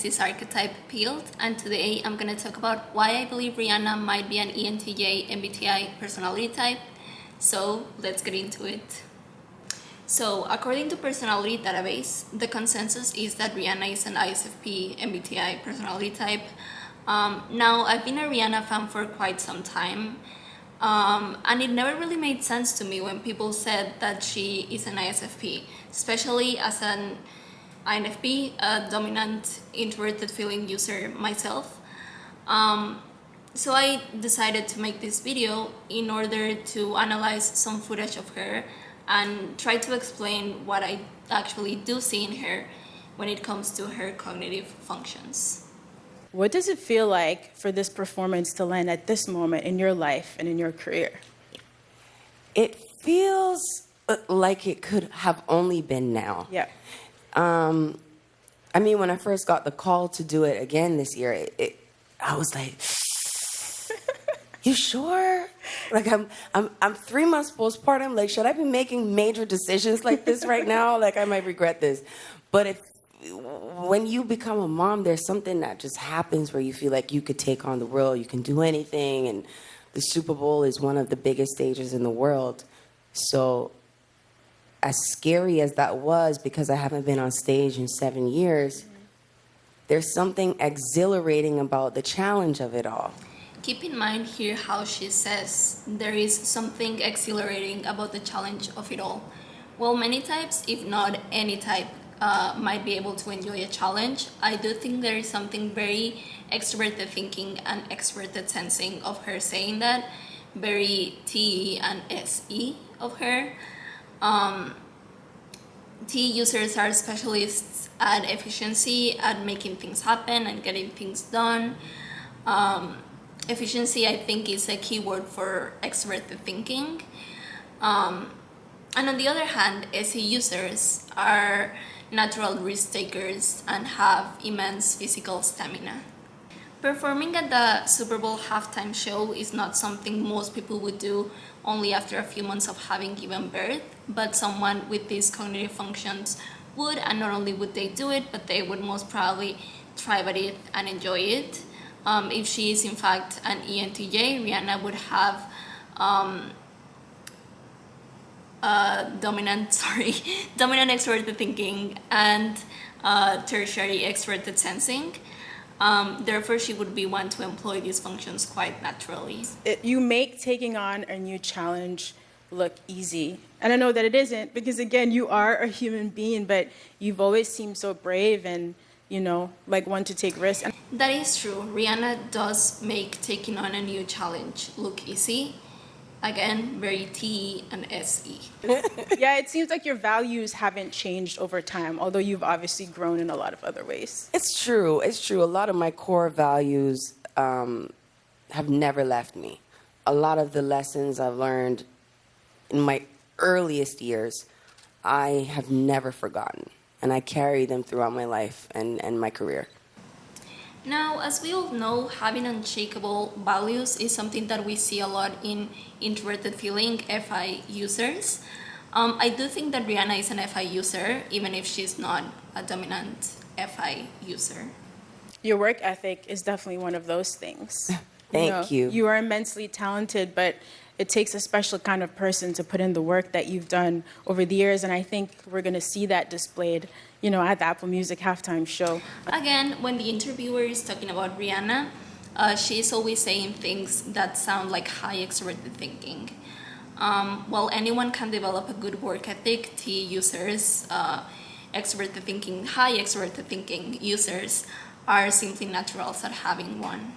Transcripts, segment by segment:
this is Archetype Peeled, and today I'm going to talk about why I believe Rihanna might be an ENTJ MBTI personality type. So let's get into it. So according to Personality Database, the consensus is that Rihanna is an ISFP MBTI personality type. Now, I've been a Rihanna fan for quite some time, and it never really made sense to me when people said that she is an ISFP, especially as an INFP, a dominant introverted feeling user myself. So I decided to make this video in order to analyze some footage of her and try to explain what I actually do see in her when it comes to her cognitive functions. What does it feel like for this performance to land at this moment in your life and in your career? It feels like it could have only been now. Yeah. I mean, when I first got the call to do it again this year, I was like, "You sure?" Like I'm 3 months postpartum. Like, should I be making major decisions like this right now? Like, I might regret this. But when you become a mom, there's something that just happens where you feel like you could take on the world, you can do anything, and the Super Bowl is one of the biggest stages in the world. So as scary as that was, because I haven't been on stage in 7 years, there's something exhilarating about the challenge of it all. Keep in mind here how she says there is something exhilarating about the challenge of it all. Well, many types, if not any type, might be able to enjoy a challenge. I do think there is something very extroverted thinking and extroverted sensing of her saying that, very T and SE of her. T users are specialists at efficiency, at making things happen and getting things done. Efficiency, I think, is a key word for extroverted thinking. And on the other hand, SE users are natural risk takers and have immense physical stamina. Performing at the Super Bowl halftime show is not something most people would do only after a few months of having given birth, but someone with these cognitive functions would, and not only would they do it, but they would most probably thrive at it and enjoy it. If she is in fact an ENTJ, Rihanna would have dominant extroverted thinking and tertiary extroverted sensing. Therefore, she would be one to employ these functions quite naturally. You make taking on a new challenge look easy. And I know that it isn't, because again, you are a human being, but you've always seemed so brave and, like one to take risks. That is true. Rihanna does make taking on a new challenge look easy. Again, very T and SE. Yeah, it seems like your values haven't changed over time, although you've obviously grown in a lot of other ways. It's true. A lot of my core values have never left me. A lot of the lessons I've learned in my earliest years, I have never forgotten. And I carry them throughout my life and my career. Now, as we all know, having unshakable values is something that we see a lot in introverted feeling FI users. I do think that Rihanna is an FI user, even if she's not a dominant FI user. Your work ethic is definitely one of those things. Thank you. You are immensely talented, but it takes a special kind of person to put in the work that you've done over the years, and I think we're going to see that displayed, at the Apple Music halftime show. Again, when the interviewer is talking about Rihanna, she's always saying things that sound like high extroverted thinking. While anyone can develop a good work ethic, T users, extroverted thinking, high extroverted thinking users are simply naturals at having one.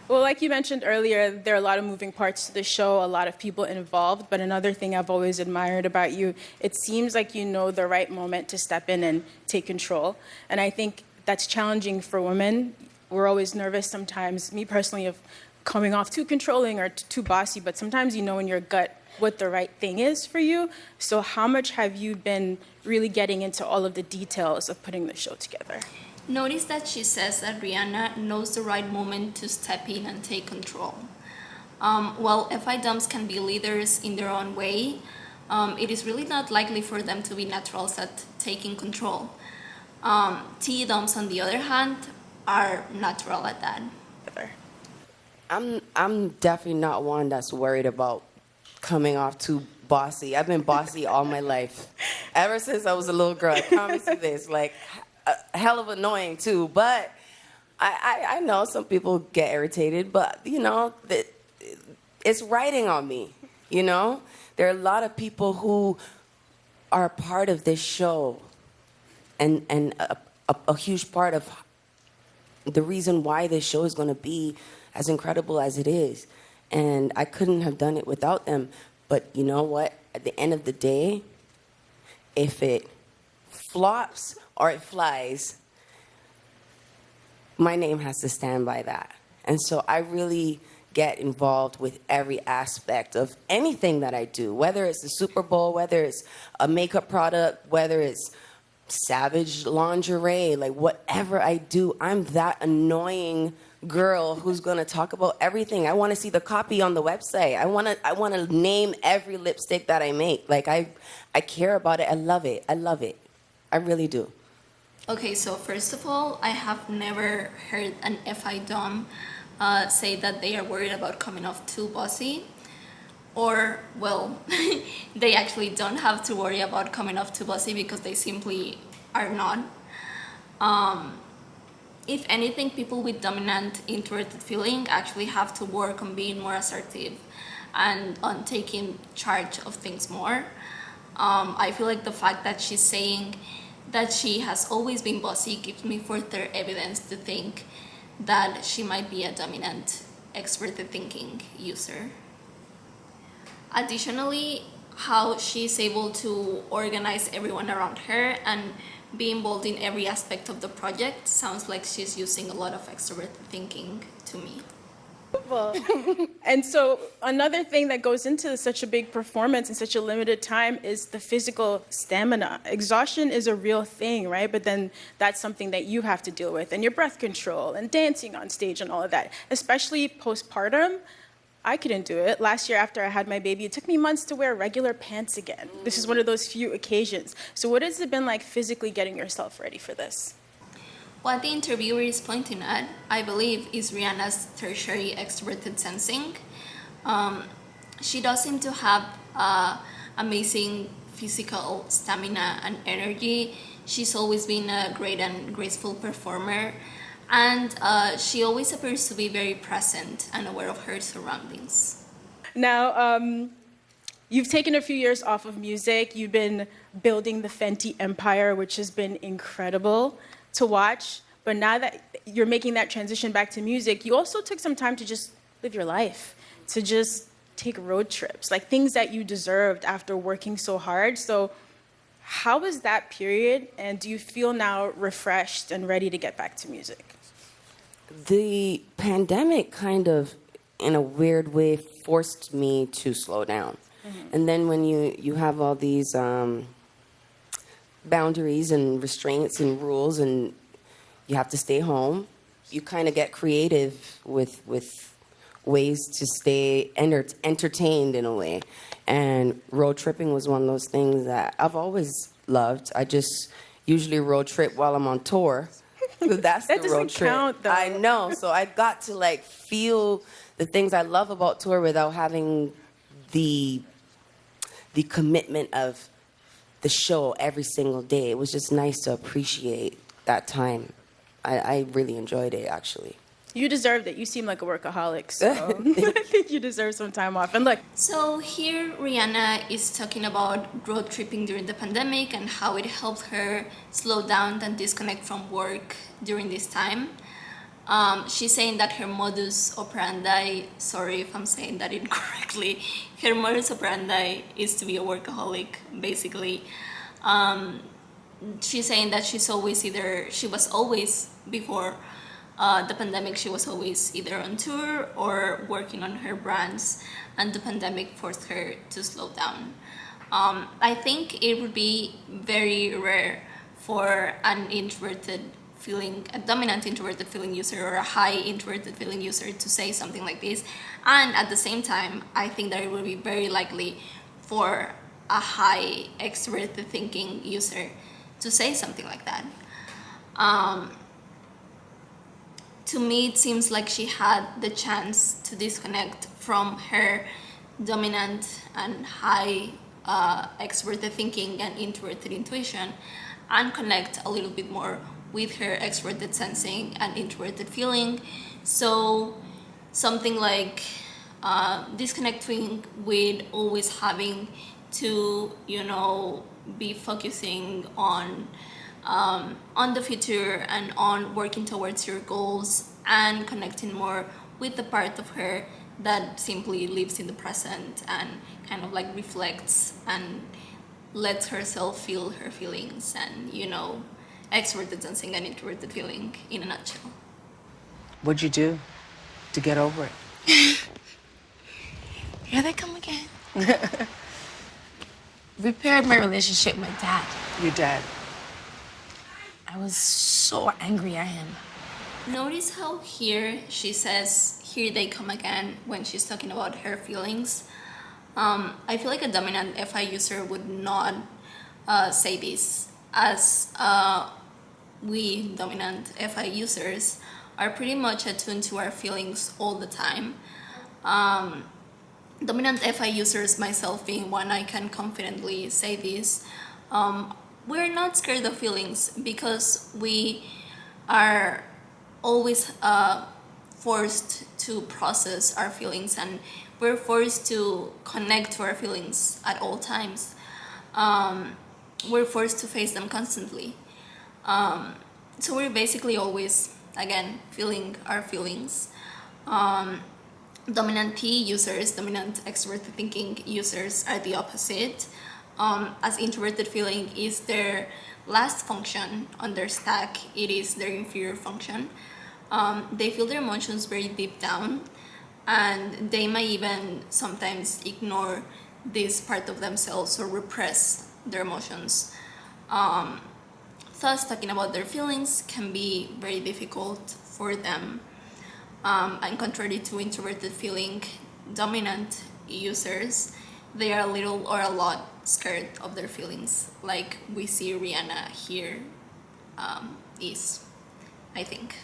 Well, like you mentioned earlier, there are a lot of moving parts to the show, a lot of people involved, but another thing I've always admired about you, it seems like you know the right moment to step in and take control. And I think that's challenging for women. We're always nervous sometimes, me personally, of coming off too controlling or too bossy, but sometimes you know in your gut what the right thing is for you. So how much have you been really getting into all of the details of putting the show together? Notice that she says that Rihanna knows the right moment to step in and take control. While FI dumps can be leaders in their own way, it is really not likely for them to be naturals at taking control. T dumps, on the other hand, are natural at that. I'm definitely not one that's worried about coming off too bossy. I've been bossy all my life. Ever since I was a little girl, I promise you this. Like, a hell of annoying too. But I know some people get irritated, but you know, it's writing on me. You know, there are a lot of people who are a part of this show, and a huge part of the reason why this show is going to be as incredible as it is. And I couldn't have done it without them. But you know what? At the end of the day, if it flops or it flies, my name has to stand by that. And so I really get involved with every aspect of anything that I do, whether it's the Super Bowl, whether it's a makeup product, whether it's Savage lingerie, like whatever I do, I'm that annoying girl who's gonna talk about everything. I want to see the copy on the website. I want to name every lipstick that I make. Like I care about it. I love it. I really do. Okay, so first of all, I have never heard an FI Dom say that they are worried about coming off too bossy. Or, well, they actually don't have to worry about coming off too bossy because they simply are not. If anything, people with dominant introverted feeling actually have to work on being more assertive and on taking charge of things more. I feel like the fact that she's saying that she has always been bossy gives me further evidence to think that she might be a dominant extroverted thinking user. Additionally, how she's able to organize everyone around her and be involved in every aspect of the project sounds like she's using a lot of extroverted thinking to me. And so another thing that goes into such a big performance in such a limited time is the physical stamina. Exhaustion is a real thing, right? But then that's something that you have to deal with, and your breath control and dancing on stage and all of that, especially postpartum. I couldn't do it. Last year after I had my baby, it took me months to wear regular pants again. This is one of those few occasions. So what has it been like physically getting yourself ready for this? What the interviewer is pointing at, I believe, is Rihanna's tertiary extroverted sensing. She does seem to have amazing physical stamina and energy. She's always been a great and graceful performer. And she always appears to be very present and aware of her surroundings. Now, you've taken a few years off of music. You've been building the Fenty empire, which has been incredible to watch. But now that you're making that transition back to music, you also took some time to just live your life, to just take road trips, like things that you deserved after working so hard. So how was that period, and do you feel now refreshed and ready to get back to music? The pandemic kind of, in a weird way, forced me to slow down. Mm-hmm. And then when you have all these boundaries and restraints and rules, and you have to stay home, you kind of get creative with ways to stay entertained in a way. And road tripping was one of those things that I've always loved. I just usually road trip while I'm on tour. So that's that the road doesn't trip. Count, though. I know. So I got to like feel the things I love about tour without having the commitment of the show every single day. It was just nice to appreciate that time. I really enjoyed it, actually. You deserved it. You seem like a workaholic, so I think you deserve some time off. And look. So here Rihanna is talking about road tripping during the pandemic and how it helped her slow down and disconnect from work during this time. She's saying that her modus operandi, sorry if I'm saying that incorrectly, her modus operandi is to be a workaholic, basically. She's saying that she was always, before the pandemic, she was always either on tour or working on her brands, and the pandemic forced her to slow down. I think it would be very rare for a dominant introverted feeling user or a high introverted feeling user to say something like this. And at the same time, I think that it would be very likely for a high extroverted thinking user to say something like that. to me, it seems like she had the chance to disconnect from her dominant and high extroverted thinking and introverted intuition and connect a little bit more with her extroverted sensing and introverted feeling. So something like disconnecting with always having to, be focusing on the future and on working towards your goals, and connecting more with the part of her that simply lives in the present and kind of like reflects and lets herself feel her feelings, and extroverted sensing and introverted feeling in a nutshell. What'd you do to get over it? Here they come again. Repaired my relationship with my dad. Your dad. I was so angry at him. Notice how here she says, here they come again, when she's talking about her feelings. I feel like a dominant FI user would not say this, as we dominant FI users are pretty much attuned to our feelings all the time. Dominant FI users, myself being one, I can confidently say this. We're not scared of feelings because we are always forced to process our feelings, and we're forced to connect to our feelings at all times. We're forced to face them constantly. So we're basically always, again, feeling our feelings. Dominant T users, dominant extroverted thinking users are the opposite. As introverted feeling is their last function on their stack, it is their inferior function. They feel their emotions very deep down, and they might even sometimes ignore this part of themselves or repress their emotions. Thus, talking about their feelings can be very difficult for them. And contrary to introverted feeling dominant users, they are a little or a lot scared of their feelings, like we see Rihanna here is, I think.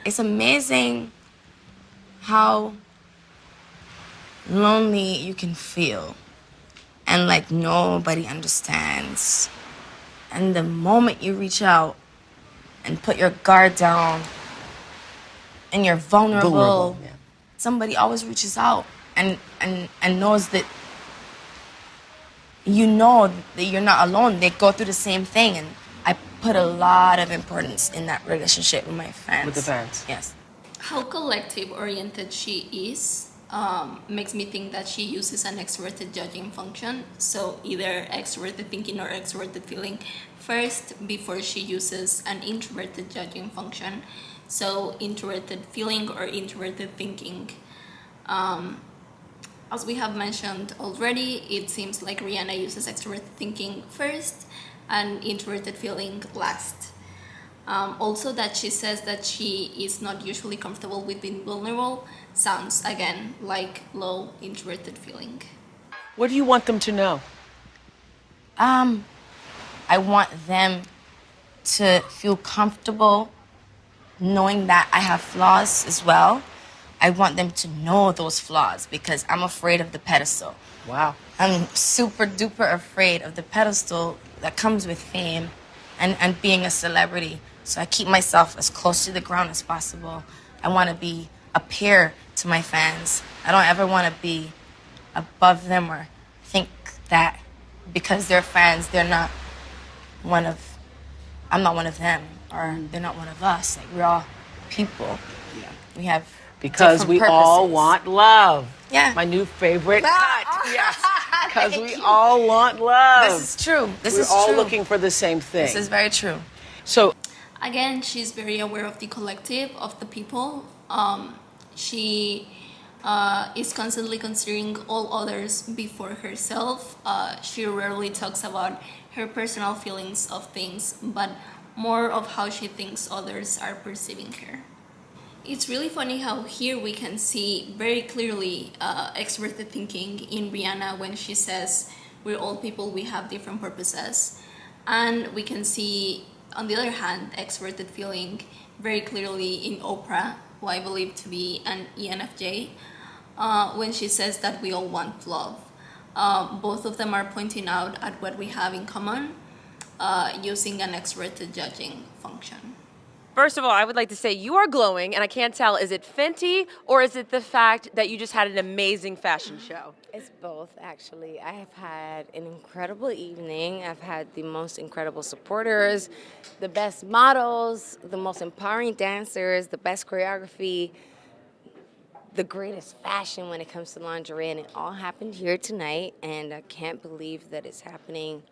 It's amazing how lonely you can feel and like nobody understands. And the moment you reach out and put your guard down and you're vulnerable, Yeah. somebody always reaches out and knows that you know that you're not alone. They go through the same thing, and I put a lot of importance in that relationship with my fans. With the fans. Yes. How collective oriented she is makes me think that she uses an extroverted judging function, so either extroverted thinking or extroverted feeling first before she uses an introverted judging function, so introverted feeling or introverted thinking. As we have mentioned already, it seems like Rihanna uses extroverted thinking first and introverted feeling last. Also, that she says that she is not usually comfortable with being vulnerable sounds, again, like low introverted feeling. What do you want them to know? I want them to feel comfortable knowing that I have flaws as well. I want them to know those flaws because I'm afraid of the pedestal. Wow. I'm super duper afraid of the pedestal that comes with fame and being a celebrity. So I keep myself as close to the ground as possible. I want to be a peer to my fans. I don't ever want to be above them or think that because they're fans, I'm not one of them, or they're not one of us. Like, we're all people. Yeah. We have Because different we all purposes. want love. Yeah. My new favorite cut. Yes. Because we all want love. This is true. This We're is all true. looking for the same thing. This is very true. So, Again, she's very aware of the collective, of the people. She is constantly considering all others before herself. She rarely talks about her personal feelings of things, but more of how she thinks others are perceiving her. It's really funny how here we can see very clearly extroverted thinking in Rihanna when she says, we're all people, we have different purposes. And we can see On the other hand, extroverted feeling very clearly in Oprah, who I believe to be an ENFJ, when she says that we all want love. Both of them are pointing out at what we have in common, using an extroverted judging function. First of all, I would like to say you are glowing, and I can't tell, is it Fenty or is it the fact that you just had an amazing fashion show? It's both, actually. I have had an incredible evening. I've had the most incredible supporters, the best models, the most empowering dancers, the best choreography, the greatest fashion when it comes to lingerie, and it all happened here tonight, and I can't believe that it's happening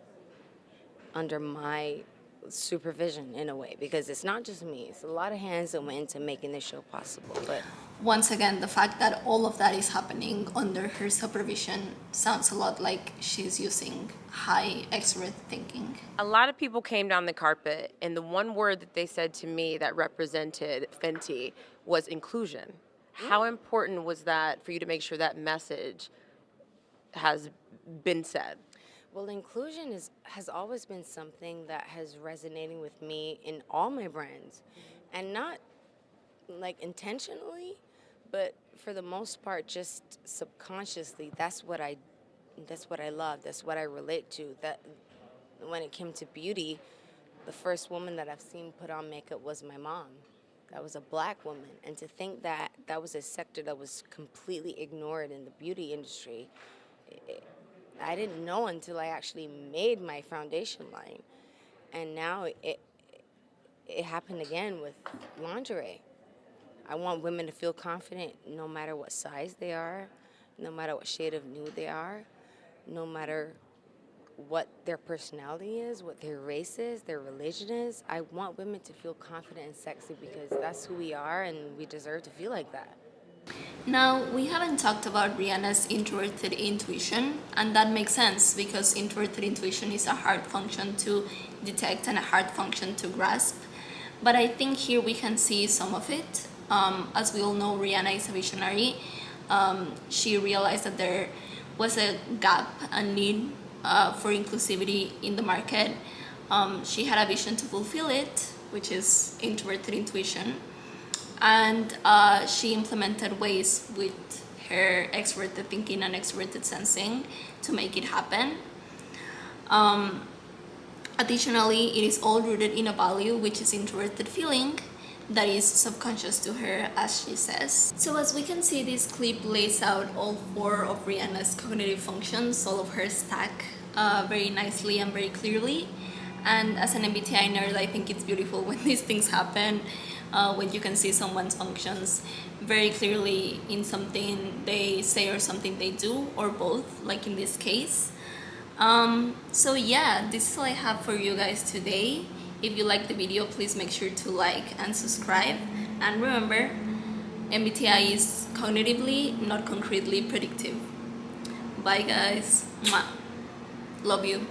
under my supervision in a way, because it's not just me. It's a lot of hands that went into making this show possible. But Once again, the fact that all of that is happening under her supervision sounds a lot like she's using high extrovert thinking. A lot of people came down the carpet, and the one word that they said to me that represented Fenty was inclusion. How important was that for you to make sure that message has been said? well, inclusion has always been something that has resonating with me in all my brands, and not like intentionally, but for the most part, just subconsciously. That's what I love. That's what I relate to. That when it came to beauty, the first woman that I've seen put on makeup was my mom. That was a black woman, and to think that that was a sector that was completely ignored in the beauty industry, I didn't know until I actually made my foundation line. And now it happened again with lingerie. I want women to feel confident no matter what size they are, no matter what shade of nude they are, no matter what their personality is, what their race is, their religion is. I want women to feel confident and sexy because that's who we are, and we deserve to feel like that. Now, we haven't talked about Rihanna's introverted intuition, and that makes sense because introverted intuition is a hard function to detect and a hard function to grasp. But I think here we can see some of it. As we all know, Rihanna is a visionary. She realized that there was a gap, a need for inclusivity in the market. She had a vision to fulfill it, which is introverted intuition. And she implemented ways with her extroverted thinking and extroverted sensing to make it happen. Additionally, it is all rooted in a value, which is introverted feeling, that is subconscious to her, as she says. So as we can see, this clip lays out all 4 of Rihanna's cognitive functions, all of her stack, very nicely and very clearly. And as an MBTI nerd, I think it's beautiful when these things happen, when you can see someone's functions very clearly in something they say or something they do, or both, like in this case. So yeah, this is all I have for you guys today. If you like the video, please make sure to like and subscribe. And remember, MBTI is cognitively, not concretely predictive. Bye guys. Mwah. Love you.